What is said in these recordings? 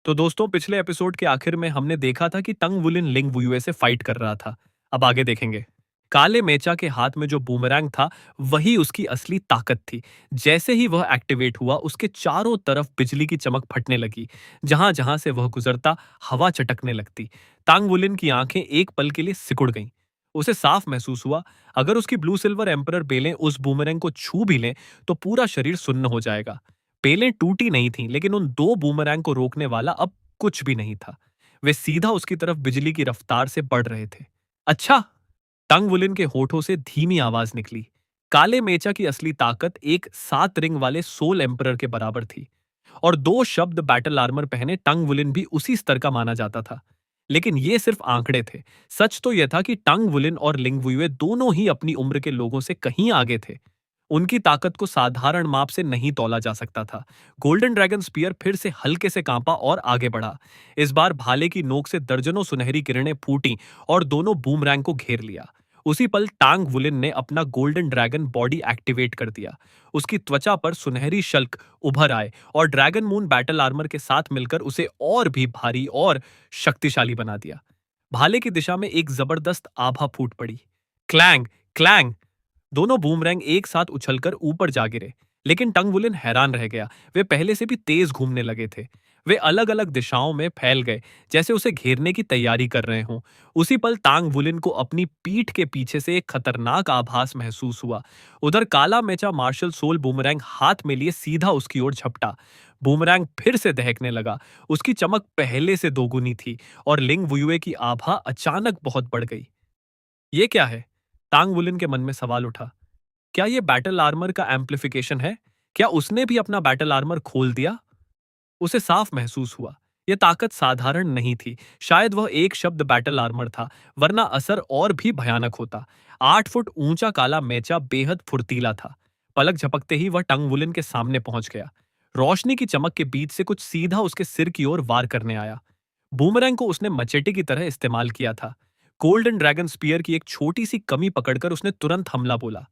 तो दोस्तों पिछले एपिसोड के आखिर में हमने देखा था कि तंग वुलिन लिंग वुयुए से फाइट कर रहा था। अब आगे देखेंगे। काले मेचा के हाथ में जो बूमरैंग था वही उसकी असली ताकत थी। जैसे ही वह एक्टिवेट हुआ उसके चारों तरफ बिजली की चमक फटने लगी। जहां जहां से वह गुजरता हवा चटकने लगती। तांग वुलिन की आंखें एक पल के लिए सिकुड़ गईं। उसे साफ महसूस हुआ अगर उसकी ब्लू सिल्वर एम्परर बेलें उस बूमरैंग को छू भी लें तो पूरा शरीर सुन्न हो जाएगा। बेलें टूटी नहीं थीं, लेकिन उन दो बूमरैंग को रोकने वाला अब कुछ भी नहीं था। वे सीधा उसकी तरफ बिजली की रफ्तार से बढ़ रहे थे। अच्छा। तंग वुलिन के होठों से धीमी आवाज निकली। काले मेचा की असली ताकत एक 7 रिंग वाले सोल एम्परर के बराबर थी। और दो शब्द बैटल आर्मर पहने टंग वुलिन भी उसी स्तर का माना जाता था। लेकिन ये सिर्फ आंकड़े थे। सच तो यह था कि टंग वुलिन और लिंग वुयुए दोनों ही अपनी उम्र के लोगों से कहीं आगे थे। उनकी ताकत को साधारण माप से नहीं तौला जा सकता था। गोल्डन ड्रैगन स्पीयर फिर से हल्के से कांपा और आगे बढ़ा। इस बार भाले की नोक से दर्जनों सुनहरी किरणें फूटी और दोनों बूमरैंग को घेर लिया। उसी पल टांग वुलिन ने अपना गोल्डन ड्रैगन बॉडी एक्टिवेट कर दिया। उसकी त्वचा पर सुनहरी शल्क उभर आए और ड्रैगन मून बैटल आर्मर के साथ मिलकर उसे और भी भारी और शक्तिशाली बना दिया। भाले की दिशा में एक जबरदस्त आभा फूट पड़ी। Clang clang. दोनों बूमरैंग एक साथ उछलकर ऊपर जा गिरे। लेकिन टंग वुलिन हैरान रह गया। वे पहले से भी तेज घूमने लगे थे। वे अलग अलग दिशाओं में फैल गए, जैसे उसे घेरने की तैयारी कर रहे हों। उसी पल तांग वुलिन को अपनी पीठ के पीछे से एक खतरनाक आभास महसूस हुआ। उधर काला मेचा मार्शल सोल बूमरैंग हाथ में लिए सीधा उसकी ओर झपटा। बूमरैंग फिर से दहकने लगा। उसकी चमक पहले से दोगुनी थी और लिंग वुयुए की आभा अचानक बहुत बढ़ गई। ये क्या है? तांग वुलिन के मन में सवाल उठा। क्या ये बैटल आर्मर का एम्प्लीफिकेशन है? क्या उसने भी अपना बैटल आर्मर खोल दिया? उसे साफ महसूस हुआ। यह ताकत साधारण नहीं थी। शायद वह एक शब्द बैटल आर्मर था, वरना असर और भी भयानक होता। 8 फुट ऊंचा काला मेचा बेहद फुर्तीला था। पलक झपकते ही वह टंग वुलिन के सामने पहुंच गया। रोशनी की चमक के बीच से कुछ सीधा उसके सिर की ओर वार करने आया। बूमरैंग को उसने मचेटे की तरह इस्तेमाल किया था। गोल्डन ड्रैगन स्पीयर की एक छोटी सी कमी पकड़कर उसने तुरंत हमला बोला।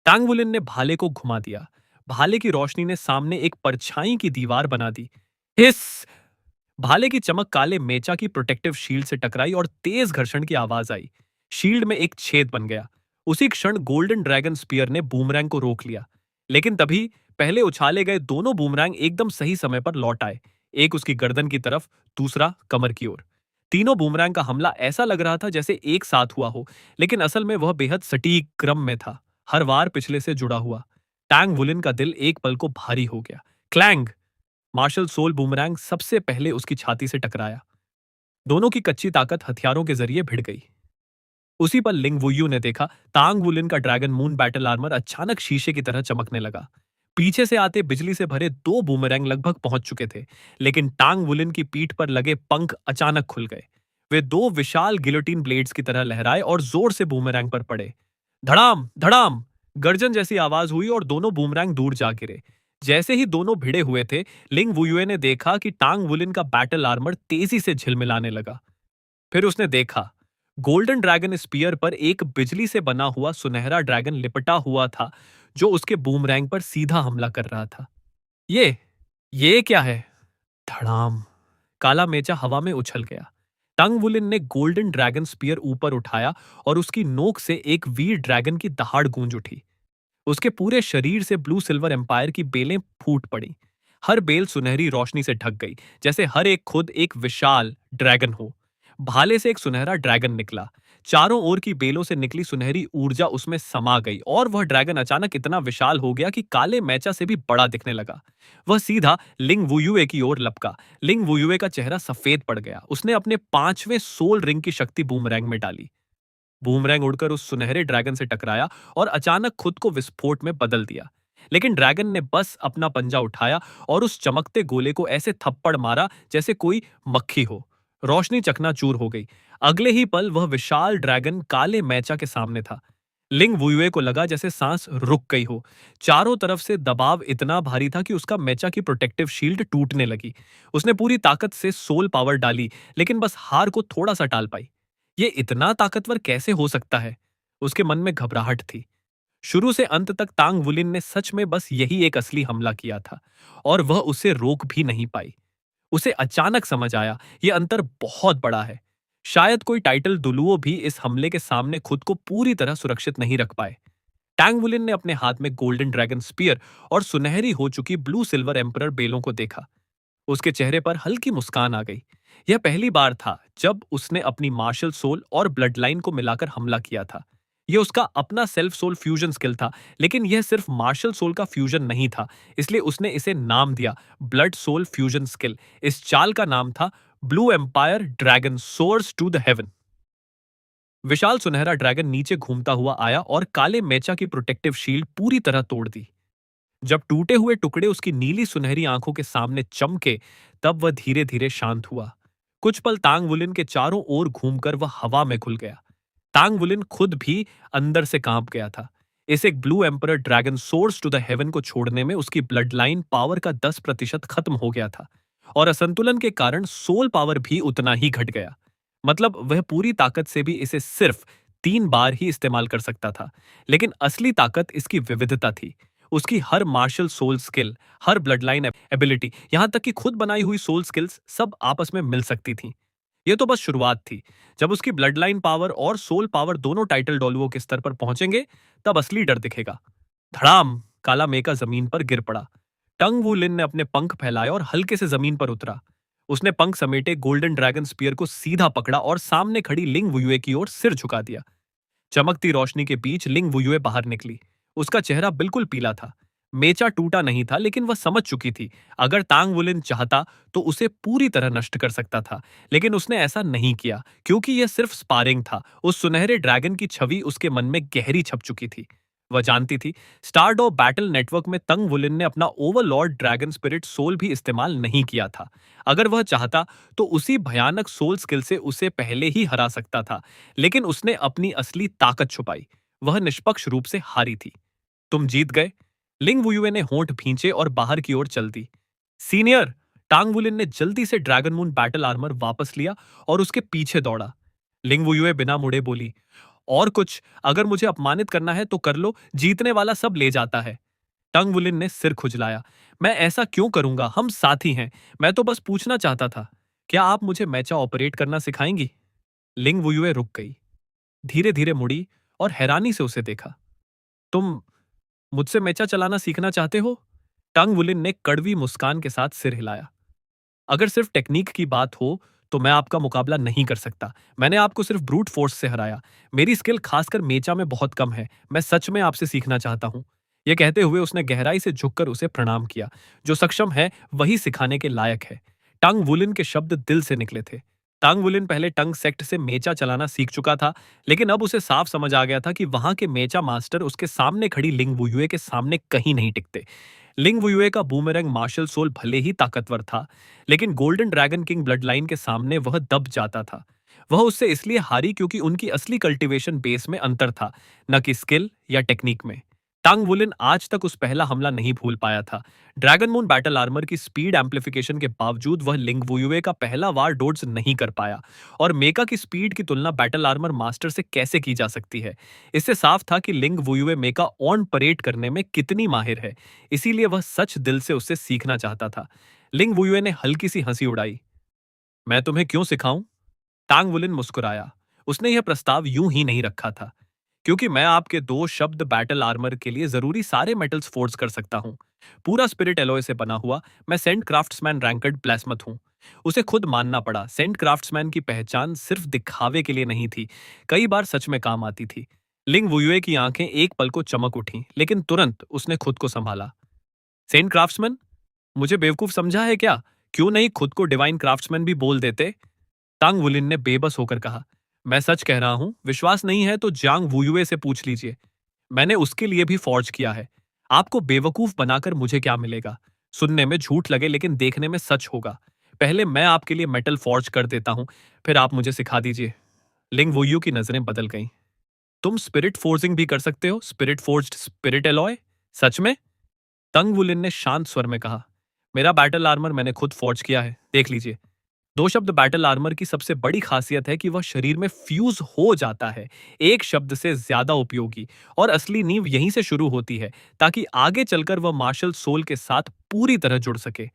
टांग वुलिन ने भाले को घुमा दिया। भाले की रोशनी ने सामने एक परछाई की दीवार बना दी। हिस! भाले की चमक काले मेचा की प्रोटेक्टिव शील्ड से टकराई और तेज घर्षण की आवाज आई। शील्ड में एक छेद बन गया। उसी क्षण गोल्डन ड्रैगन स्पीयर ने बूमरैंग को रोक लिया। लेकिन तभी पहले उछाले गए दोनों बूमरैंग एकदम सही समय पर लौट आए। एक उसकी गर्दन की तरफ, दूसरा कमर की ओर। तीनों बूमरैंग का हमला ऐसा लग रहा था जैसे एक साथ हुआ हो, लेकिन असल में वह बेहद सटीक क्रम में था। हर वार पिछले से जुड़ा हुआ। टैंग वुलिन का दिल एक पल को भारी हो गया। क्लैंग! मार्शल सोल बूमरैंग सबसे पहले उसकी छाती से टकराया। दोनों की कच्ची ताकत हथियारों के जरिए भिड़ गई। उसी पर लिंग वुयू ने देखा तांग वुलिन का ड्रैगन मून बैटल आर्मर अचानक शीशे की तरह चमकने लगा। पीछे से आते बिजली से भरे दो बूमरैंग लगभग पहुंच चुके थे, लेकिन टांग वुलिन की पीठ पर लगे पंख अचानक खुल गए। वे दो विशाल गिलोटिन ब्लेड्स की तरह लहराए और जोर से बूमरैंग पर पड़े। धड़ाम धड़ाम! गर्जन जैसी आवाज हुई और दोनों बूमरैंग दूर जा गिरे। जैसे ही दोनों भिड़े हुए थे, लिंग वुयुए ने देखा कि टांग वुलिन का बैटल आर्मर तेजी से झिलमिलाने लगा। फिर उसने देखा गोल्डन ड्रैगन स्पीयर पर एक बिजली से बना हुआ सुनहरा ड्रैगन लिपटा हुआ था, जो उसके बूमरैंग पर सीधा हमला कर रहा था। ये ये क्या है? धड़ाम! काला मेचा हवा में उछल गया। टंग वुलिन ने गोल्डन ड्रैगन स्पीयर ऊपर उठाया और उसकी नोक से एक वीर ड्रैगन की दहाड़ गूंज उठी। उसके पूरे शरीर से ब्लू सिल्वर एम्पायर की बेलें फूट पड़ी। हर बेल सुनहरी रोशनी से ढक गई, जैसे हर एक खुद एक विशाल ड्रैगन हो। भाले से एक सुनहरा ड्रैगन निकला। चारों ओर की बेलों से निकली सुनहरी ऊर्जा उसमें समा गई और वह ड्रैगन अचानक इतना विशाल हो गया कि काले मैचा से भी बड़ा दिखने लगा। वह सीधा लिंग वुयुए की ओर लपका। लिंग वुयुए का चेहरा सफेद पड़ गया। उसने अपने 5वें सोल रिंग की शक्ति बूमरैंग में डाली। बूमरैंग उड़कर उस सुनहरे ड्रैगन से टकराया और अचानक खुद को विस्फोट में बदल दिया। लेकिन ड्रैगन ने बस अपना पंजा उठाया और उस चमकते गोले को ऐसे थप्पड़ मारा जैसे कोई मक्खी हो। रोशनी चकनाचूर हो गई। अगले ही पल वह विशाल ड्रैगन काले मैचा के सामने था। लिंग वुयुए को लगा जैसे सांस रुक गई हो। चारों तरफ से दबाव इतना भारी था कि उसका मैचा की प्रोटेक्टिव शील्ड टूटने लगी। उसने पूरी ताकत से सोल पावर डाली, लेकिन बस हार को थोड़ा सा टाल पाई। ये इतना ताकतवर कैसे हो सकता है? उसके मन में घबराहट थी। शुरू से अंत तक तांग वुलिन ने सच में बस यही एक असली हमला किया था और वह उसे रोक भी नहीं पाई। उसे अचानक समझ आया ये अंतर बहुत बड़ा है। शायद कोई टाइटल दुलुओ भी इस हमले के सामने खुद को पूरी तरह सुरक्षित नहीं रख पाए। टैंग वुलिन ने अपने हाथ में गोल्डन ड्रैगन स्पीयर और सुनहरी हो चुकी ब्लू सिल्वर एम्परर बेलों को देखा। उसके चेहरे पर हल्की मुस्कान आ गई। यह पहली बार था जब उसने अपनी मार्शल सोल और ब्लड लाइन को मिलाकर हमला किया था। यह उसका अपना सेल्फ सोल फ्यूजन स्किल था, लेकिन यह सिर्फ मार्शल सोल का फ्यूजन नहीं था, इसलिए उसने इसे नाम दिया ब्लड सोल फ्यूजन स्किल। इस चाल का नाम था blue empire dragon soars to the heaven. विशाल सुनहरा ड्रैगन नीचे घूमता हुआ आया और काले मेचा की प्रोटेक्टिव शील्ड पूरी तरह तोड़ दी। जब टूटे हुए टुकड़े उसकी नीली सुनहरी आंखों के सामने चमके, तब वह धीरे धीरे शांत हुआ। कुछ पल तांग वुलिन के चारों ओर घूमकर वह हवा में घुल गया। तांग वुलिन खुद भी अंदर से कांप गया था। इस एक blue emperor dragon soars to the heaven को छोड़ने में उसकी ब्लड लाइन पावर का 10% खत्म हो गया था, और असंतुलन के कारण सोल पावर भी उतना ही घट गया। मतलब वह पूरी ताकत से भी इसे सिर्फ 3 बार ही इस्तेमाल कर सकता था। लेकिन असली ताकत इसकी विविधता थी। उसकी हर मार्शल सोल स्किल, हर ब्लड लाइन एबिलिटी, यहां तक कि खुद बनाई हुई सोल स्किल्स सब आपस में मिल सकती थीं। यह तो बस शुरुआत थी। जब उसकी ब्लड लाइन पावर और सोल पावर दोनों टाइटल डॉलुओं के स्तर पर पहुंचेंगे, तब असली डर दिखेगा। धड़ाम! काला मेका जमीन पर गिर पड़ा। टंग वू लिन ने अपने पंख फैलाए और हल्के से जमीन पर उतरा। उसने पंख समेटे गोल्डन ड्रैगन स्पीयर को सीधा पकड़ा और सामने खड़ी लिंग वुयुए की ओर सिर झुका दिया। चमकती रोशनी के बीच लिंग वुयुए बाहर निकली। उसका चेहरा बिल्कुल पीला था। मेचा टूटा नहीं था, लेकिन वह समझ चुकी थी अगर तांग वुलिन चाहता तो उसे पूरी तरह नष्ट कर सकता था। लेकिन उसने ऐसा नहीं किया, क्योंकि यह सिर्फ स्पारिंग था। उस सुनहरे ड्रैगन की छवि उसके मन में गहरी छप चुकी थी। वह जानती थी स्टारडो बैटल नेटवर्क में तंग वुलिन ने अपना ओवरलॉर्ड ड्रैगन स्पिरिट सोल भी इस्तेमाल नहीं किया था। अगर वह चाहता तो उसी भयानक सोल स्किल से उसे पहले ही हरा सकता था, लेकिन उसने अपनी असली ताकत छुपाई। वह निष्पक्ष रूप से हारी थी। तुम जीत गए। लिंग वुयुए ने होंठ भींचे और बाहर की ओर चल दी। सीनियर! टांग वुलिन ने जल्दी से ड्रैगन मून बैटल आर्मर वापस लिया और उसके पीछे दौड़ा। लिंग वुयुए बिना मुड़े बोली, और कुछ अगर मुझे अपमानित करना है तो कर लो, जीतने वाला सब ले जाता है। टंग वुलिन ने सिर खुजलाया। मैं ऐसा क्यों करूंगा, हम साथी हैं। मैं तो बस पूछना चाहता था, क्या आप मुझे मैचा ऑपरेट करना सिखाएंगी? लिंग वुयुए रुक गई, धीरे धीरे मुड़ी और हैरानी से उसे देखा। तुम मुझसे मेचा चलाना सीखना चाहते हो? टंग वुलिन ने कड़वी मुस्कान के साथ सिर हिलाया। अगर सिर्फ टेक्निक की बात हो तो मैं आपका मुकाबला नहीं कर सकता। मैंने आपको सिर्फ ब्रूट फोर्स से हराया। मेरी स्किल खासकर मेचा में बहुत कम है। मैं सच में आपसे सीखना चाहता हूं। यह कहते हुए उसने गहराई से झुककर उसे प्रणाम किया। जो सक्षम है वही सिखाने के लायक है। टंग वुलिन के शब्द दिल से निकले थे। टंग वुलिन पहले टंग सेक्ट से मेचा चलाना सीख चुका था, लेकिन अब उसे साफ समझ आ गया था कि वहां के मेचा मास्टर उसके सामने खड़ी लिंग वुयुए के सामने कहीं नहीं टिकते। लिंग वुयुए का बूमेरंग मार्शल सोल भले ही ताकतवर था, लेकिन golden dragon king blood line के सामने वह दब जाता था। वह उससे इसलिए हारी क्योंकि उनकी असली कल्टीवेशन बेस में अंतर था, न कि स्किल या टेक्निक में। टांग वुलिन आज तक उस पहला हमला नहीं भूल पाया था। ड्रैगन मून बैटल आर्मर की स्पीड एम्पलीफिकेशन के बावजूद वह लिंग वुयुए का पहला वार डोड्स नहीं कर पाया, और मेका की स्पीड की तुलना बैटल आर्मर मास्टर से कैसे की जा सकती है। इससे साफ था कि लिंग वुयुए मेका ऑन परेड करने में कितनी माहिर है। इसीलिए वह सच दिल से उससे सीखना चाहता था। लिंग वुयुए ने हल्की सी हंसी उड़ाई। मैं तुम्हें क्यों सिखाऊं? टांग वुलिन मुस्कुराया। उसने यह प्रस्ताव यूं ही नहीं रखा था, क्योंकि मैं आपके 2 शब्द बैटल आर्मर के लिए जरूरी सारे मेटल्स फोर्स कर सकता हूं। पूरा स्पिरिट एलॉय से बना हुआ। मैं सेंट क्राफ्ट्समैन रैंकड प्लेसमत हूं। उसे खुद मानना पड़ा, सेंट क्राफ्ट्समैन की पहचान सिर्फ दिखावे के लिए नहीं थी, कई बार सच में काम आती थी। लिंग वुयुए की आंखें एक पल को चमक उठी, लेकिन तुरंत उसने खुद को संभाला। Saint craftsman? मुझे बेवकूफ समझा है क्या? क्यों नहीं खुद को डिवाइन क्राफ्ट्समैन भी बोल देते? तांग वुलिन ने बेबस होकर कहा। मैं सच कह रहा हूं, विश्वास नहीं है तो जांग वुयुए से पूछ लीजिए। मैंने उसके लिए भी फॉर्ज किया है। आपको बेवकूफ बनाकर मुझे क्या मिलेगा? सुनने में झूठ लगे लेकिन देखने में सच होगा। पहले मैं आपके लिए मेटल फॉर्ज कर देता हूं, फिर आप मुझे सिखा दीजिए। लिंग वुयू की नजरें बदल गईं। तुम स्पिरिट फोर्जिंग भी कर सकते हो? Spirit forged spirit alloy? सच में? तंग वुलिन ने शांत स्वर में कहा। मेरा बैटल आर्मर मैंने खुद फॉर्ज किया है, देख लीजिए। 2 शब्द बैटल आर्मर की सबसे बड़ी खासियत है कि वह शरीर में फ्यूज हो जाता है, एक शब्द से ज्यादा उपयोगी। और असली नींव यहीं से शुरू होती है, ताकि आगे चलकर वह मार्शल सोल के साथ पूरी तरह जुड़ सके।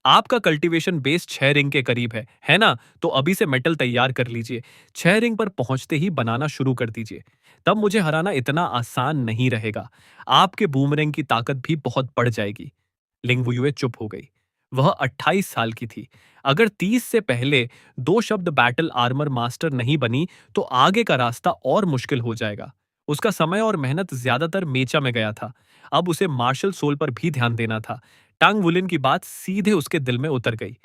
आपका कल्टीवेशन बेस 6 रिंग के करीब है ना? तो अभी से मेटल तैयार कर लीजिए। 6 रिंग पर पहुंचते ही बनाना शुरू कर दीजिए। तब मुझे हराना इतना आसान नहीं रहेगा। आपके बूमरैंग की ताकत भी बहुत बढ़ जाएगी। लिंग वुयुए चुप हो गई। वह 28 साल की थी। अगर 30 से पहले 2 शब्द बैटल आर्मर मास्टर नहीं बनी, तो आगे का रास्ता और मुश्किल हो जाएगा। उसका समय और मेहनत ज्यादातर मेचा में गया था। अब उसे मार्शल सोल पर भी ध्यान देना था। टांग वुलिन की बात सीधे उसके दिल में उतर गई।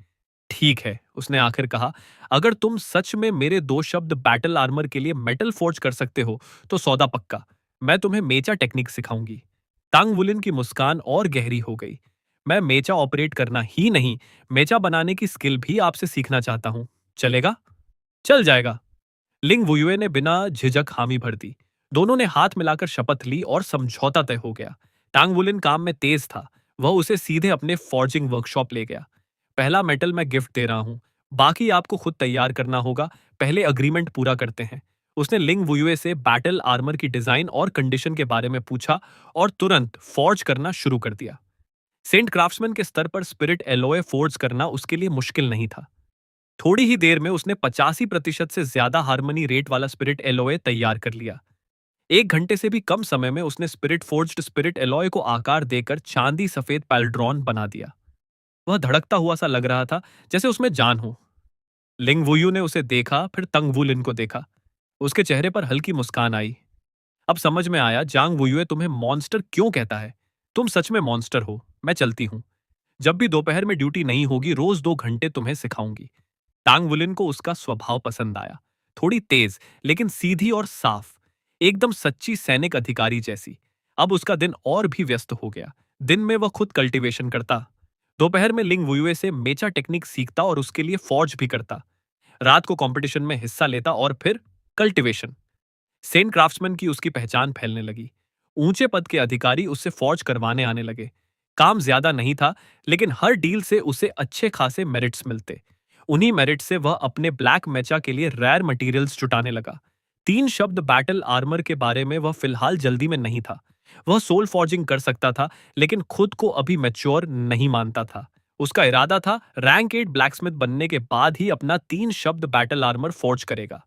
ठीक है, उसने आखिर कहा, अगर तुम सच में मेरे 2 शब्द बैटल आर्मर के लिए मेटल फोर्ज कर सकते हो, तो सौदा पक्का। मैं तुम्हें मेचा टेक्निक सिखाऊंगी। तांग वुलिन की मुस्कान और गहरी हो गई। मैं मेचा ऑपरेट करना ही नहीं, मेचा बनाने की स्किल भी आपसे सीखना चाहता हूं। चलेगा? चल जाएगा। लिंग वुयुए ने बिना झिझक हामी भर दी। दोनों ने हाथ मिलाकर शपथ ली और समझौता तय हो गया। टांग वुलिन काम में तेज था। वह उसे सीधे अपने फॉर्जिंग वर्कशॉप ले गया। पहला मेटल मैं गिफ्ट दे रहा हूं, बाकी आपको खुद तैयार करना होगा। पहले अग्रीमेंट पूरा करते हैं। उसने लिंग वुयुए से बैटल आर्मर की डिजाइन और कंडीशन के बारे में पूछा और तुरंत फॉर्ज करना शुरू कर दिया। सेंट क्राफ्ट्समैन के स्तर पर स्पिरिट एलॉय फोर्ज करना उसके लिए मुश्किल नहीं था। थोड़ी ही देर में उसने 85% से ज्यादा हार्मनी रेट वाला स्पिरिट एलॉय तैयार कर लिया। 1 घंटे से भी कम समय में उसने स्पिरिट फोर्ज्ड स्पिरिट एलॉय को आकार देकर चांदी सफेद पैल्ड्रॉन बना दिया। वह धड़कता हुआ सा लग रहा था, जैसे उसमें जान हो। लिंग वुयू ने उसे देखा, फिर तंग वुलिन को देखा। उसके चेहरे पर हल्की मुस्कान आई। अब समझ में आया जांग वुयुए तुम्हें मॉन्स्टर क्यों कहता है। तुम सच में मॉन्स्टर हो। मैं चलती हूं। जब भी दोपहर में ड्यूटी नहीं होगी, रोज 2 घंटे तुम्हें सिखाऊंगी। टांग वुलिन को उसका स्वभाव पसंद आया। थोड़ी तेज, लेकिन सीधी और साफ। एकदम सच्ची सैनिक अधिकारी जैसी। अब उसका दिन और भी व्यस्त हो गया। दिन में वह खुद कल्टीवेशन करता। दोपहर में लिंग वुयुए से मेचा टेक्निक सीखता और उसके लिए फॉर्ज भी करता। रात को कंपटीशन में हिस्सा लेता और फिर कल्टीवेशन। सेंट क्राफ्ट्समैन की उसकी पहचान फैलने लगी। ऊंचे पद के अधिकारी उससे फौज करवाने आने लगे। काम ज्यादा नहीं था, लेकिन हर डील से उसे अच्छे खासे मेरिट्स मिलते। उन्हीं मेरिट से वह अपने ब्लैक मेचा के लिए रेयर मटेरियल्स जुटाने लगा। 3 शब्द बैटल आर्मर के बारे में वह फिलहाल जल्दी में नहीं था। वह सोल फॉर्जिंग कर सकता था, लेकिन खुद को अभी मैच्योर नहीं मानता था। उसका इरादा था रैंक 8 ब्लैकस्मिथ बनने के बाद ही अपना 3 शब्द बैटल आर्मर फॉर्ज करेगा।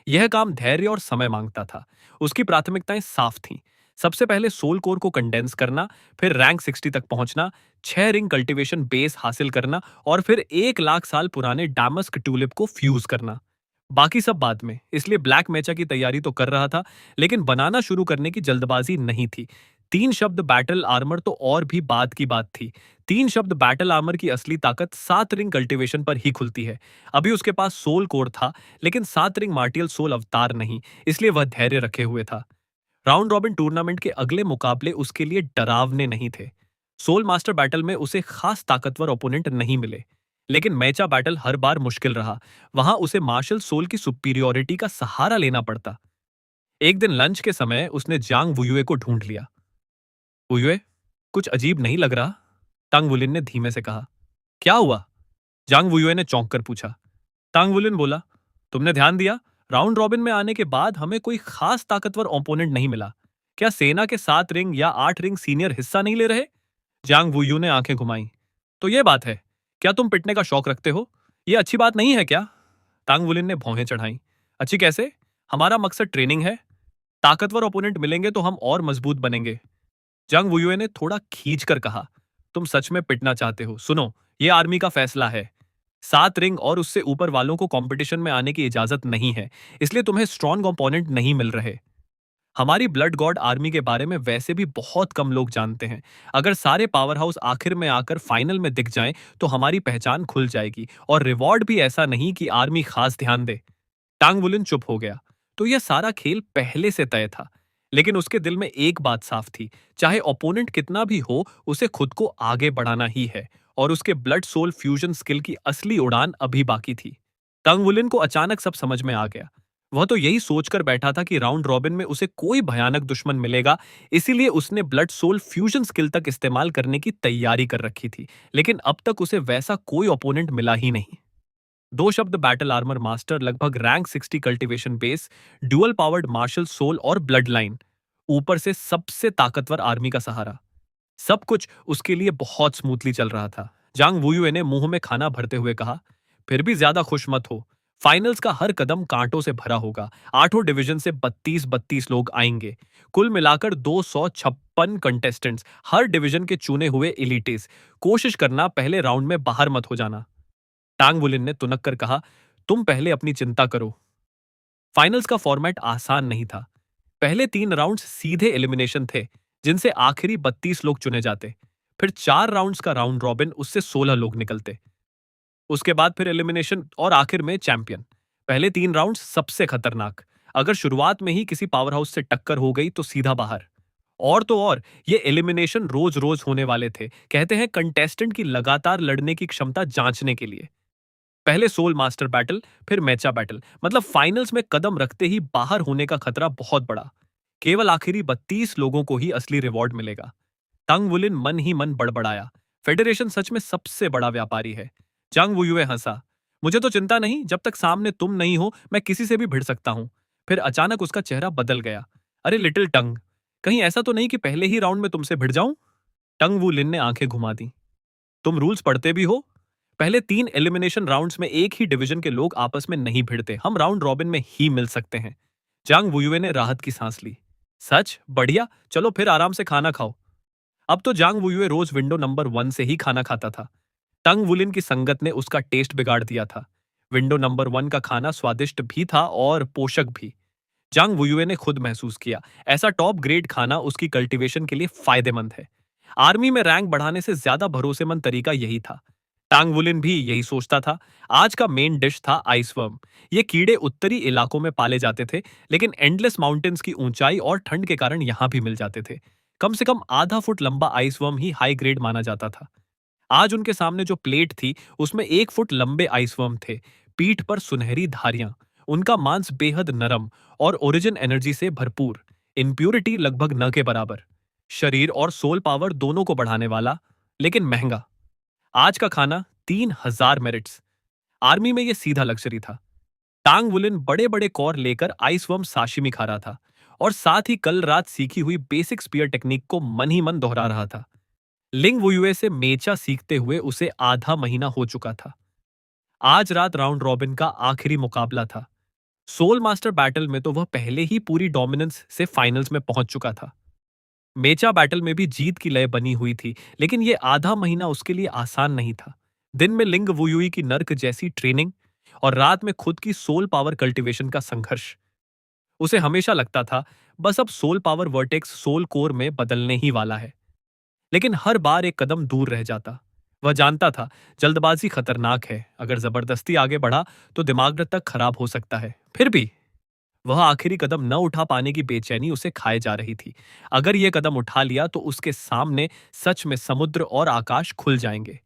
यह काम धैर्य और समय मांगता था। उसकी प्राथमिकताएं साफ थीं। सबसे पहले सोल कोर को कंडेंस करना, फिर रैंक 60 तक पहुंचना, 6 रिंग कल्टीवेशन बेस हासिल करना और फिर 1 लाख साल पुराने डामस्क ट्यूलिप को फ्यूज करना। बाकी सब बाद में। इसलिए ब्लैक मेचा की तैयारी तो कर रहा था, लेकिन बनाना शुरू करने की जल्दबाजी नहीं थी। 3 शब्द बैटल आर्मर तो और भी बाद की बात थी। 3 शब्द बैटल आर्मर की असली ताकत 7 रिंग कल्टीवेशन पर ही खुलती है। अभी उसके पास सोल कोर था, लेकिन 7 रिंग मार्टियल सोल अवतार नहीं, इसलिए वह धैर्य रखे हुए था। राउंड रॉबिन टूर्नामेंट के अगले मुकाबले उसके लिए डरावने नहीं थे। सोल मास्टर बैटल में उसे खास ताकतवर ओपोनेंट नहीं मिले, लेकिन मैचा बैटल हर बार मुश्किल रहा। वहां उसे मार्शल सोल की सुपीरियोरिटी का सहारा लेना पड़ता। एक दिन लंच के समय उसने जांग वुयुए को ढूंढ लिया। वुयुए, कुछ अजीब नहीं लग रहा? टांग वुलिन ने धीमे से कहा। क्या हुआ? जांग वुयुए ने चौंक कर पूछा। टांग वुलिन बोला, तुमने ध्यान दिया, राउंड रॉबिन में आने के बाद हमें कोई खास ताकतवर ओपोनेंट नहीं मिला। क्या सेना के 7 रिंग या 8 रिंग सीनियर हिस्सा नहीं ले रहे? जांग वुयू ने आंखें घुमाई। तो ये बात है। क्या तुम पिटने का शौक रखते हो? ये अच्छी बात नहीं है क्या? टांग वुलिन ने भौहें चढ़ाई। अच्छी कैसे? हमारा मकसद ट्रेनिंग है। ताकतवर ओपोनेंट मिलेंगे तो हम और मजबूत बनेंगे। जंग वुयुए ने थोड़ा खींच कर कहा, तुम सच में पिटना चाहते हो? सुनो, ये आर्मी का फैसला है। 7 रिंग और उससे ऊपर वालों को कंपटीशन में आने की इजाजत नहीं है, इसलिए तुम्हें स्ट्रॉन्ग ओपोनेंट नहीं मिल रहे। हमारी ब्लड गॉड आर्मी के बारे में वैसे भी बहुत कम लोग जानते हैं। अगर सारे पावर हाउस आखिर में आकर फाइनल में दिख जाएं, तो हमारी पहचान खुल जाएगी और रिवॉर्ड भी ऐसा नहीं कि आर्मी खास ध्यान दे। टांग वुलिन चुप हो गया। तो यह सारा खेल पहले से तय था, लेकिन उसके दिल में एक बात साफ थी, चाहे ओपोनेंट कितना भी हो, उसे खुद को आगे बढ़ाना ही है। और उसके ब्लड सोल फ्यूजन स्किल की असली उड़ान अभी बाकी थी। टांग वुलिन को अचानक सब समझ में आ गया। वह तो यही सोचकर बैठा था कि राउंड रॉबिन में उसे कोई भयानक दुश्मन मिलेगा, इसीलिए उसने ब्लड सोल फ्यूजन स्किल तक इस्तेमाल करने की तैयारी कर रखी थी। लेकिन अब तक उसे वैसा कोई ओपोनेंट मिला ही नहीं। 2 शब्द बैटल आर्मर मास्टर, लगभग rank 60 cultivation base, dual powered martial soul और ब्लड लाइन, ऊपर से सबसे ताकतवर आर्मी का सहारा। सब कुछ उसके लिए बहुत स्मूथली चल रहा था। जांग वुयुए ने मुंह में खाना भरते हुए कहा, फिर भी ज्यादा खुश मत हो। फाइनल्स का हर कदम कांटों से भरा होगा। आठों डिवीजन से 32-32 लोग आएंगे। कुल मिलाकर 256 कंटेस्टेंट्स, हर डिवीजन के चुने हुए इलीटिस। कोशिश करना पहले राउंड में बाहर मत हो जाना। टांग वुलिन ने तुनक कर कहा, तुम पहले अपनी चिंता करो। फाइनल्स का फॉर्मेट आसान नहीं था। पहले 3 राउंड्स सीधे एलिमिनेशन थे, जिनसे आखिरी 32 लोग चुने जाते। फिर 4 राउंड्स का राउंड रॉबिन, उससे 16 लोग निकलते। उसके बाद फिर एलिमिनेशन और आखिर में चैंपियन। पहले 3 राउंड सबसे खतरनाक। अगर शुरुआत में ही किसी पावर हाउस से टक्कर हो गई तो सीधा बाहर। और तो और, ये एलिमिनेशन रोज रोज होने वाले थे। कहते हैं कंटेस्टेंट की लगातार लड़ने की क्षमता जांचने के लिए। पहले सोल मास्टर बैटल, फिर मैचा बैटल, मतलब फाइनल्स में कदम रखते ही बाहर होने का खतरा बहुत बड़ा। केवल आखिरी 32 लोगों को ही असली रिवॉर्ड मिलेगा। तंग वुलिन मन ही मन बड़बड़ाया, फेडरेशन सच में सबसे बड़ा व्यापारी है। जंग वुयुए हंसा, मुझे तो चिंता नहीं, जब तक सामने तुम नहीं हो मैं किसी से भी भिड़ सकता हूं। फिर अचानक उसका चेहरा बदल गया। अरे लिटिल टंग, कहीं ऐसा तो नहीं कि पहले ही राउंड में तुमसे भिड़ जाऊं? टंग वुलिन ने आंखें घुमा दी। तुम रूल्स पढ़ते भी हो? पहले 3 एलिमिनेशन राउंड्स में एक ही डिवीजन के लोग आपस में नहीं भिड़ते, हम राउंड रॉबिन में ही मिल सकते हैं। जांग वुयुए ने राहत की सांस ली। सच? बढ़िया, चलो फिर आराम से खाना खाओ। अब तो जांग वुयुए रोज विंडो नंबर 1 से ही खाना खाता था। टंग वुलिन की संगत ने उसका टेस्ट बिगाड़ दिया था। विंडो नंबर 1 का खाना स्वादिष्ट भी था और पोषक भी। जांग वुयुए ने खुद महसूस किया, ऐसा टॉप ग्रेड खाना उसकी कल्टीवेशन के लिए फायदेमंद है। आर्मी में रैंक बढ़ाने से ज्यादा भरोसेमंद तरीका यही था। टांग वुलिन भी यही सोचता था। आज का मेन डिश था आइसवर्म। ये कीड़े उत्तरी इलाकों में पाले जाते थे, लेकिन एंडलेस माउंटेन्स की ऊंचाई और ठंड के कारण यहां भी मिल जाते थे। कम से कम आधा फुट लंबा आइसवर्म ही हाई ग्रेड माना जाता था। आज उनके सामने जो प्लेट थी, उसमें 1 फुट लंबे आइसवर्म थे, पीठ पर सुनहरी धारियां। उनका मांस बेहद नरम और ओरिजिन एनर्जी से भरपूर, इम्प्यूरिटी लगभग न के बराबर। शरीर और सोल पावर दोनों को बढ़ाने वाला, लेकिन महंगा। आज का खाना 3000 मेरिट्स। आर्मी में यह सीधा लग्जरी था। टांग वुलिन बड़े बड़े कौर लेकर आइसवर्म साशिमी खा रहा था और साथ ही कल रात सीखी हुई बेसिक स्पीयर टेक्निक को मन ही मन दोहरा रहा था। लिंग वुयुए से मेचा सीखते हुए उसे आधा महीना हो चुका था। आज रात राउंड रॉबिन का आखिरी मुकाबला था। सोल मास्टर बैटल में तो वह पहले ही पूरी डोमिनेंस से फाइनल्स में पहुंच चुका था। मेचा बैटल में भी जीत की लय बनी हुई थी, लेकिन यह आधा महीना उसके लिए आसान नहीं था। दिन में लिंग वुयुई की नर्क जैसी ट्रेनिंग और रात में खुद की सोल पावर कल्टीवेशन का संघर्ष। उसे हमेशा लगता था बस अब soul power vertex soul core में बदलने ही वाला है, लेकिन हर बार एक कदम दूर रह जाता। वह जानता था जल्दबाजी खतरनाक है, अगर जबरदस्ती आगे बढ़ा तो दिमाग तक खराब हो सकता है। फिर भी वह आखिरी कदम न उठा पाने की बेचैनी उसे खाए जा रही थी। अगर यह कदम उठा लिया तो उसके सामने सच में समुद्र और आकाश खुल जाएंगे।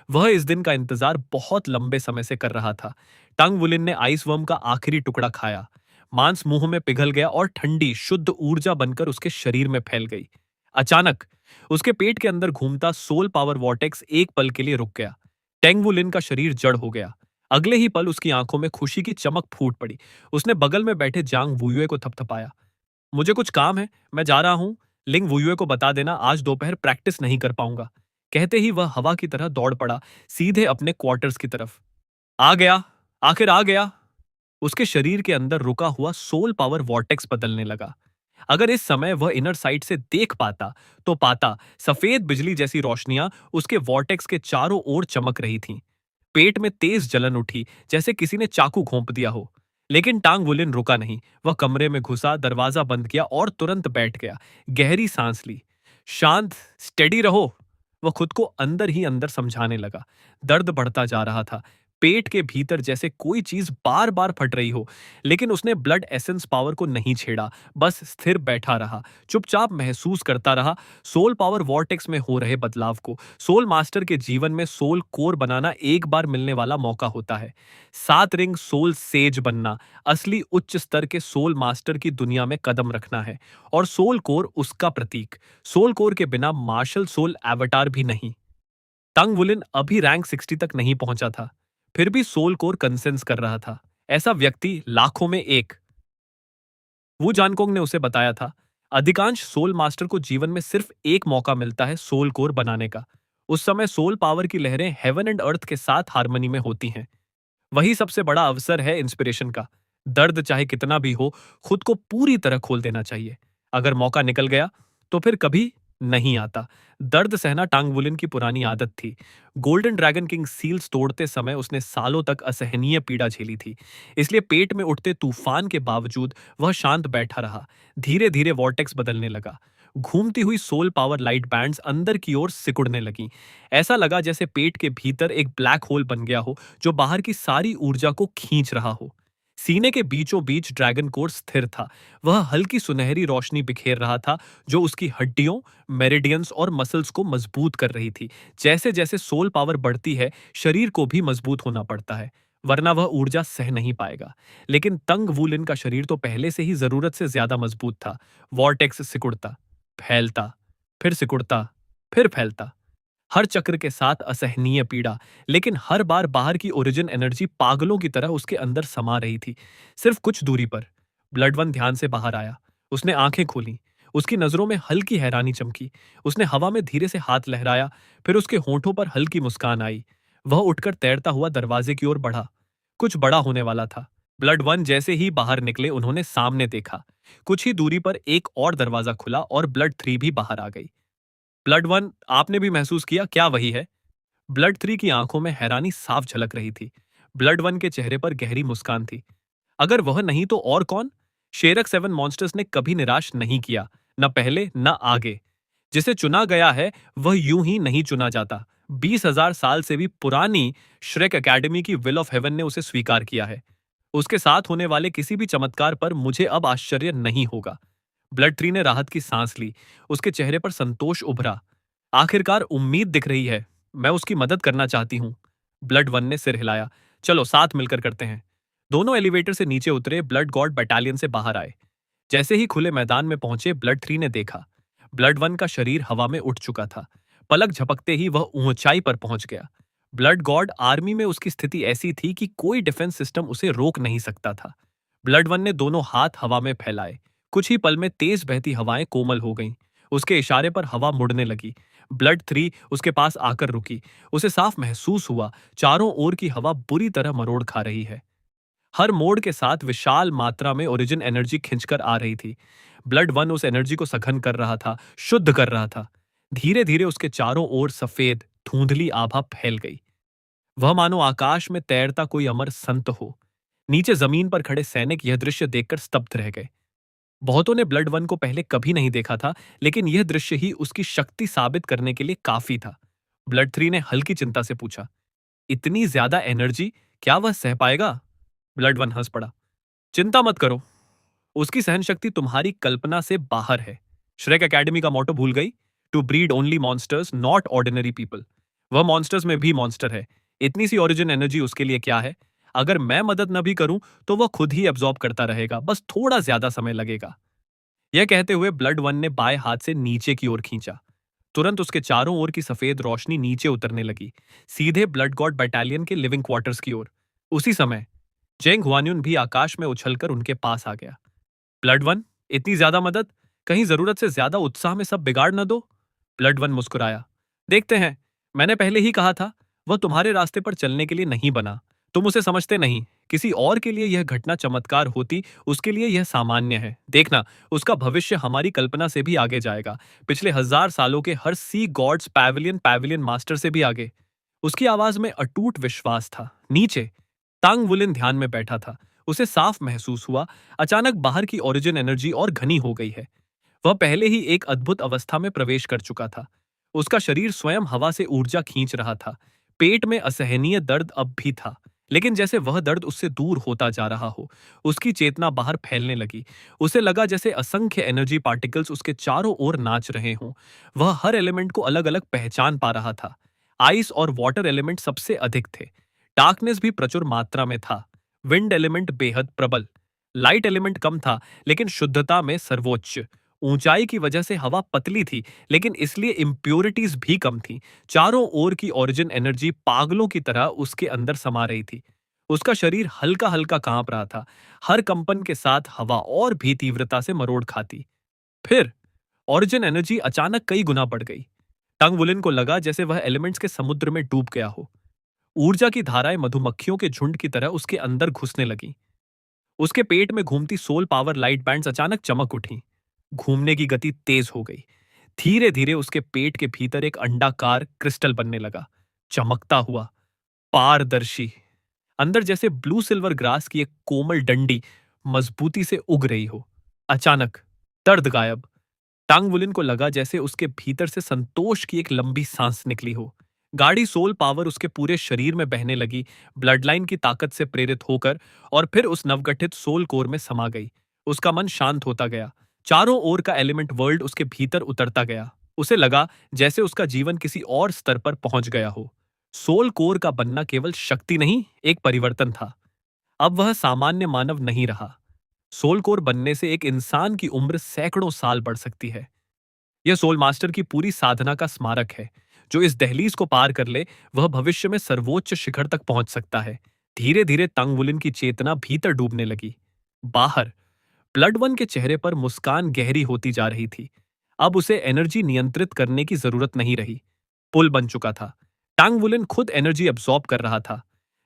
वह इस दिन का इंतजार बहुत लंबे समय से कर रहा था। टंग वुलिन ने आइस वर्म का आखिरी टुकड़ा खाया। मांस मुंह में पिघल गया और ठंडी शुद्ध ऊर्जा बनकर उसके शरीर में फैल गई। अचानक उसके पेट के अंदर घूमता सोल पावर वॉर्टेक्स एक पल के लिए रुक गया। टेंग वुलिन का शरीर जड़ हो गया। अगले ही पल उसकी आंखों में खुशी की चमक फूट पड़ी। उसने बगल में बैठे जांग वुयुए को थपथपाया। मुझे कुछ काम है, मैं जा रहा हूं। लिंग वुयुए को बता देना आज दोपहर प्रैक्टिस नहीं कर पाऊंगा। कहते ही वह हवा की तरह दौड़ पड़ा, सीधे अपने क्वार्टर्स की तरफ। आ गया, आखिर आ गया। उसके शरीर के अंदर रुका हुआ सोल पावर वॉर्टेक्स बदलने लगा। अगर इस समय वह इनर साइड से देख पाता तो पाता सफेद बिजली जैसी रोशनियां उसके वॉर्टेक्स के चारों ओर चमक रही थीं। पेट में तेज जलन उठी, जैसे किसी ने चाकू घोंप दिया हो। लेकिन टांग वुलिन रुका नहीं। वह कमरे में घुसा, दरवाजा बंद किया और तुरंत बैठ गया। गहरी सांस ली। शांत, स्टेडी रहो, वह खुद को अंदर ही अंदर समझाने लगा। दर्द बढ़ता जा रहा था। पेट के भीतर जैसे कोई चीज बार बार फट रही हो, लेकिन उसने ब्लड एसेंस पावर को नहीं छेड़ा, बस स्थिर बैठा रहा, चुपचाप महसूस करता रहा सोल पावर वॉर्टेक्स में हो रहे बदलाव को। सोल मास्टर के जीवन में सोल कोर बनाना एक बार मिलने वाला मौका होता है। 7 रिंग सोल सेज बनना, असली उच्च स्तर के सोल मास्टर की दुनिया में कदम रखना है, और सोल कोर उसका प्रतीक। सोल कोर के बिना मार्शल सोल एवटार भी नहीं। तंग वुलिन अभी रैंक 60 तक नहीं पहुंचा था, फिर भी सोल कोर कंसेंस कर रहा था। ऐसा व्यक्ति लाखों में एक। वू जानकोंग ने उसे बताया था, अधिकांश सोल मास्टर को जीवन में सिर्फ एक मौका मिलता है सोल कोर बनाने का। उस समय सोल पावर की लहरें हेवन एंड अर्थ के साथ हार्मनी में होती हैं। वही सबसे बड़ा अवसर है इंस्पिरेशन का। दर्द चाहे कितना भी हो, खुद को पूरी तरह खोल देना चाहिए। अगर मौका निकल गया तो फिर कभी नहीं आता। दर्द सहना टांग वुलिन की पुरानी आदत थी। गोल्डन ड्रैगन किंग सील्स तोड़ते समय उसने सालों तक असहनीय पीड़ा झेली थी। इसलिए पेट में उठते तूफान के बावजूद वह शांत बैठा रहा। धीरे धीरे वॉर्टेक्स बदलने लगा। घूमती हुई सोल पावर लाइट बैंड्स अंदर की ओर सिकुड़ने लगी। ऐसा लगा जैसे पेट के भीतर एक ब्लैक होल बन गया हो, जो बाहर की सारी ऊर्जा को खींच रहा हो। सीने के बीचों बीच ड्रैगन कोर स्थिर था। वह हल्की सुनहरी रोशनी बिखेर रहा था, जो उसकी हड्डियों, मेरिडियंस और मसल्स को मजबूत कर रही थी। जैसे जैसे सोल पावर बढ़ती है, शरीर को भी मजबूत होना पड़ता है, वरना वह ऊर्जा सह नहीं पाएगा। लेकिन तंग वुलिन का शरीर तो पहले से ही जरूरत से ज्यादा मजबूत था। वॉर्टेक्स सिकुड़ता, फैलता, फिर सिकुड़ता, फिर फैलता। हर चक्र के साथ असहनीय पीड़ा, लेकिन हर बार बाहर की ओरिजिन एनर्जी पागलों की तरह उसके अंदर समा रही थी। सिर्फ कुछ दूरी पर ब्लड वन ध्यान से बाहर आया। उसने आंखें खोली। उसकी नजरों में हल्की हैरानी चमकी। उसने हवा में धीरे से हाथ लहराया, फिर उसके होंठों पर हल्की मुस्कान आई। वह उठकर तैरता हुआ दरवाजे की ओर बढ़ा। कुछ बड़ा होने वाला था। ब्लड वन जैसे ही बाहर निकले, उन्होंने सामने देखा। कुछ ही दूरी पर एक और दरवाजा खुला और ब्लड थ्री भी बाहर आ गई। ब्लड वन, आपने भी महसूस किया, क्या वही है? ब्लड थ्री की आंखों में हैरानी साफ झलक रही थी। ब्लड वन के चेहरे पर गहरी मुस्कान थी। अगर वह नहीं तो और कौन? शेरक सेवन मॉन्स्टर्स ने कभी निराश नहीं किया, न पहले न आगे। जिसे चुना गया है वह यूं ही नहीं चुना जाता। 20,000 साल से भी पुरानी श्रेक एकेडमी की विल ऑफ हेवन ने उसे स्वीकार किया है। उसके साथ होने वाले किसी भी चमत्कार पर मुझे अब आश्चर्य नहीं होगा। ब्लड थ्री ने राहत की सांस ली। उसके चेहरे पर संतोष उभरा। आखिरकार उम्मीद दिख रही है। मैं उसकी मदद करना चाहती हूँ। ब्लड वन ने सिर हिलाया। चलो साथ मिलकर करते हैं। दोनों एलिवेटर से नीचे उतरे, ब्लड गॉड बटालियन से बाहर आए। जैसे ही खुले मैदान में पहुंचे, ब्लड थ्री ने देखा ब्लड वन का शरीर हवा में उठ चुका था। पलक झपकते ही वह ऊंचाई पर पहुंच गया। ब्लड गॉड आर्मी में उसकी स्थिति ऐसी थी कि कोई डिफेंस सिस्टम उसे रोक नहीं सकता था। ब्लड वन ने दोनों हाथ हवा में फैलाए। कुछ ही पल में तेज बहती हवाएं कोमल हो गईं। उसके इशारे पर हवा मुड़ने लगी। ब्लड थ्री उसके पास आकर रुकी। उसे साफ महसूस हुआ, चारों ओर की हवा बुरी तरह मरोड़ खा रही है। हर मोड़ के साथ विशाल मात्रा में ओरिजिन एनर्जी खिंचकर आ रही थी। ब्लड वन उस एनर्जी को सघन कर रहा था, शुद्ध कर रहा था। धीरे धीरे उसके चारों ओर सफेद धुंधली आभा फैल गई। वह मानो आकाश में तैरता कोई अमर संत हो। नीचे जमीन पर खड़े सैनिक यह दृश्य देखकर स्तब्ध रह गए। बहुतों ने ब्लड वन को पहले कभी नहीं देखा था, लेकिन यह दृश्य ही उसकी शक्ति साबित करने के लिए काफी था। ब्लड थ्री ने हल्की चिंता से पूछा, इतनी ज्यादा एनर्जी, क्या वह सह पाएगा? ब्लड वन हंस पड़ा। चिंता मत करो, उसकी सहन शक्ति तुम्हारी कल्पना से बाहर है। श्रेक एकेडमी का मोटो भूल गई? To breed only monsters, not ordinary people. वह मॉन्स्टर्स में भी मॉन्स्टर है। इतनी सी ओरिजिन एनर्जी उसके लिए क्या है? अगर मैं मदद न भी करूं तो वह खुद ही एब्जॉर्ब करता रहेगा, बस थोड़ा ज्यादा समय लगेगा। यह कहते हुए ब्लड वन ने बाएं हाथ से नीचे की ओर खींचा। तुरंत उसके चारों ओर की सफेद रोशनी नीचे उतरने लगी, सीधे ब्लड गॉड बटालियन के लिविंग क्वार्टर्स की ओर। उसी समय जेंग हुआन्यून भी आकाश में उछलकर उनके पास आ गया। ब्लड वन, इतनी ज्यादा मदद, कहीं जरूरत से ज्यादा उत्साह में सब बिगाड़ न दो। ब्लड वन मुस्कुराया। देखते हैं, मैंने पहले ही कहा था, वह तुम्हारे रास्ते पर चलने के लिए नहीं बना। तुम उसे समझते नहीं। किसी और के लिए यह घटना चमत्कार होती, उसके लिए यह सामान्य है। देखना, उसका भविष्य हमारी कल्पना से भी आगे जाएगा। पिछले 1000 सालों के हर सी गॉड्स पैविलियन पैविलियन मास्टर से भी आगे। उसकी आवाज में अटूट विश्वास था। नीचे तांग वुलिन ध्यान में बैठा था। उसे साफ महसूस हुआ, अचानक बाहर की ओरिजिन एनर्जी और घनी हो गई है। वह पहले ही एक अद्भुत अवस्था में प्रवेश कर चुका था। उसका शरीर स्वयं हवा से ऊर्जा खींच रहा था। पेट में असहनीय दर्द अब भी था, लेकिन जैसे वह दर्द उससे दूर होता जा रहा हो। उसकी चेतना बाहर फैलने लगी। उसे लगा जैसे असंख्य एनर्जी पार्टिकल्स उसके चारों ओर नाच रहे हों। वह हर एलिमेंट को अलग अलग पहचान पा रहा था। आइस और वाटर एलिमेंट सबसे अधिक थे। डार्कनेस भी प्रचुर मात्रा में था। विंड एलिमेंट बेहद प्रबल। लाइट एलिमेंट कम था, लेकिन शुद्धता में सर्वोच्च। ऊंचाई की वजह से हवा पतली थी, लेकिन इसलिए इम्प्योरिटीज भी कम थी। चारों ओर की ओरिजिन एनर्जी पागलों की तरह उसके अंदर समा रही थी। उसका शरीर हल्का हल्का कांप रहा था। हर कंपन के साथ हवा और भी तीव्रता से मरोड़ खाती। फिर ओरिजिन एनर्जी अचानक कई गुना बढ़ गई। टंग वुलिन को लगा जैसे वह एलिमेंट्स के समुद्र में डूब गया हो। ऊर्जा की धाराएं मधुमक्खियों के झुंड की तरह उसके अंदर घुसने लगी। उसके पेट में घूमती सोल पावर लाइट बैंड्स अचानक चमक उठी। घूमने की गति तेज हो गई। धीरे धीरे उसके पेट के भीतर एक अंडाकार क्रिस्टल बनने लगा, चमकता हुआ, पारदर्शी। अंदर जैसे ब्लू सिल्वर ग्रास की एक कोमल डंडी मजबूती से उग रही हो। अचानक दर्द गायब। टांग वुलिन को लगा जैसे उसके भीतर से संतोष की एक लंबी सांस निकली हो। गाढ़ी सोल पावर उसके पूरे शरीर में बहने लगी, ब्लड लाइन की ताकत से प्रेरित होकर, और फिर उस नवगठित सोल कोर में समा गई। उसका मन शांत होता गया। चारों ओर का एलिमेंट वर्ल्ड उसके भीतर उतरता गया। उसे लगा जैसे उसका जीवन किसी और स्तर पर पहुंच गया हो। सोल कोर का बनना केवल शक्ति नहीं, एक परिवर्तन था। अब वह सामान्य मानव नहीं रहा। सोल कोर बनने से एक इंसान की उम्र सैकड़ों साल बढ़ सकती है। यह सोल मास्टर की पूरी साधना का स्मारक है। जो इस दहलीज को पार कर ले, वह भविष्य में सर्वोच्च शिखर तक पहुंच सकता है। धीरे धीरे तंग वुलिन की चेतना भीतर डूबने लगी। बाहर ब्लड वन के चेहरे पर मुस्कान गहरी होती जा रही थी। अब उसे एनर्जी नियंत्रित करने की जरूरत नहीं रही। पुल बन चुका था। टांग वुलिन खुद एनर्जी अब्सॉर्ब कर रहा था।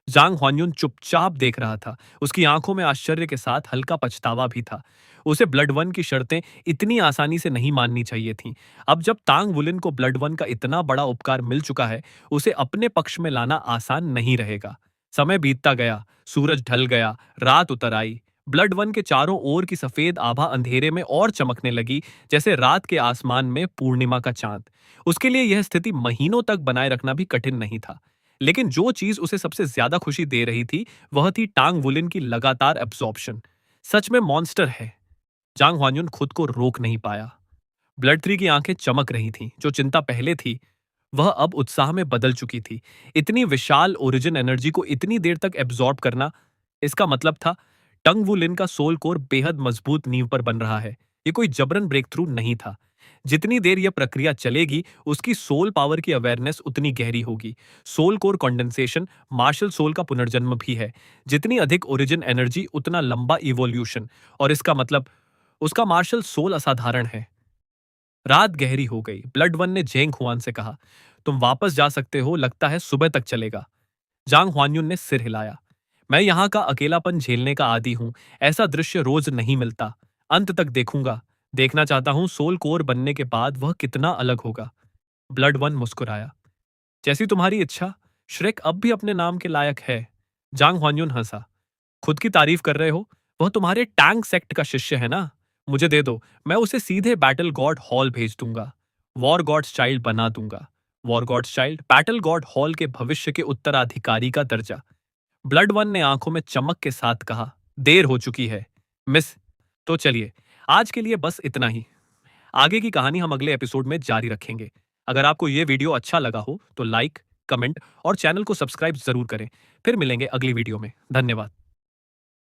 जांग ह्वान्युन चुपचाप देख रहा था। उसकी आंखों में आश्चर्य के साथ हल्का पछतावा भी था। उसे ब्लड वन की शर्तें इतनी आसानी से नहीं माननी चाहिए थीं। अब जब तांग वुलिन को ब्लड वन का इतना बड़ा उपकार मिल चुका है, उसे अपने पक्ष में लाना आसान नहीं रहेगा। समय बीतता गया, सूरज ढल गया, रात उतर आई। ब्लड वन के चारों ओर की सफेद आभा अंधेरे में और चमकने लगी, जैसे रात के आसमान में पूर्णिमा का चांद। उसके लिए यह स्थिति महीनों तक बनाए रखना भी कठिन नहीं था। लेकिन जो चीज उसे सबसे ज्यादा खुशी दे रही थी, वह थी टांग वुलिन की लगातार एब्जॉर्प्शन। सच में मॉन्स्टर है। जांग ह्वान्युन खुद को रोक नहीं पाया। ब्लड थ्री की आंखें चमक रही थीं। जो चिंता पहले थी, वह अब उत्साह में बदल चुकी थी। इतनी विशाल ओरिजिन एनर्जी को इतनी देर तक एब्जॉर्ब करना, इसका मतलब था टंग वुलिन का सोल कोर बेहद मजबूत नींव पर बन रहा है। ये कोई जबरन ब्रेक थ्रू नहीं था। जितनी देर यह प्रक्रिया चलेगी, उसकी सोल पावर की अवेयरनेस उतनी गहरी होगी। Soul core condensation martial soul का पुनर्जन्म भी है। जितनी अधिक ओरिजिन एनर्जी, उतना लंबा इवोल्यूशन। और इसका मतलब उसका मार्शल सोल असाधारण है। रात गहरी हो गई। ब्लड वन ने जेंग हुआन से कहा, तुम वापस जा सकते हो, लगता है सुबह तक चलेगा। जांग हुआन्युन ने सिर हिलाया। मैं यहाँ का अकेलापन झेलने का आदी हूँ। ऐसा दृश्य रोज नहीं मिलता। अंत तक देखूंगा। देखना चाहता हूँ सोल कोर बनने के बाद वह कितना अलग होगा। ब्लड वन मुस्कुराया। जैसी तुम्हारी इच्छा। श्रेक अब भी अपने नाम के लायक है। जांग हुआन्युन हंसा। खुद की तारीफ कर रहे हो? वह तुम्हारे टैंक सेक्ट का शिष्य है ना? मुझे दे दो, मैं उसे सीधे बैटल गॉड हॉल भेज दूंगा। वॉर गॉड्स चाइल्ड बना दूंगा। War god's child, battle god hall के भविष्य के उत्तराधिकारी का दर्जा। ब्लड वन ने आंखों में चमक के साथ कहा, देर हो चुकी है मिस। तो चलिए, आज के लिए बस इतना ही। आगे की कहानी हम अगले एपिसोड में जारी रखेंगे। अगर आपको यह वीडियो अच्छा लगा हो तो लाइक, कमेंट और चैनल को सब्सक्राइब जरूर करें। फिर मिलेंगे अगली वीडियो में। धन्यवाद।